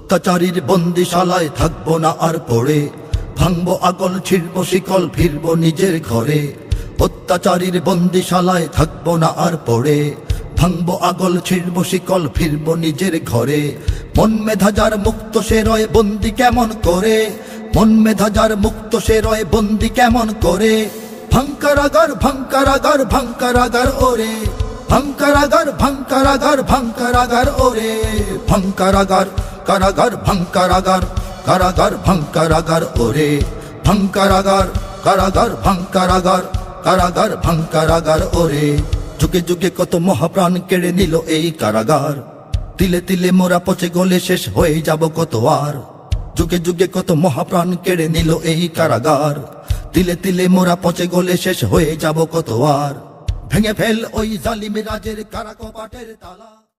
অত্যাচারীর বন্দিশালায় থাকবো না আর পড়ে, ভাঙবো আগল ছিড়বো শিকল ফিরবো নিজের ঘরে। অত্যাচারীর বন্দিশালায় থাকবো না আর পড়ে, ভাঙবো আগল ছিড়বো শিকল ফিরবো নিজের ঘরে। মন মেধা যার মুক্ত সে রয় বন্দি কেমন করে, মন মেধা যার মুক্ত সে রয় বন্দি কেমন করে। ভাঙকারাগার ভাঙকারাগার ভাঙকারাগার ওরে, ভাঙকারাগার ভাঙকারাগার ভাঙকারাগার ওরে। ভাঙকারাগার কারাগার ভাঙকারাগার কারাগার ভাঙকারাগার ওরে। ভাঙকারাগার কারাগার ভাঙকারাগার কারাগার ভাঙকারাগার ওরে। যুগে যুগে কত মহাপ্রাণ কেড়ে নিল এই কারাগার, তিলে তিলে মোরা পচে গলে শেষ হয়ে যাব কত আর। যুগে যুগে কত মহাপ্রাণ কেড়ে নিল এই কারাগার, তিলে তিলে মোরা পচে গলে শেষ হয়ে যাব কত আর। ভেঙে ফেল ওই জালিম রাজের কারা কপাটের তালা।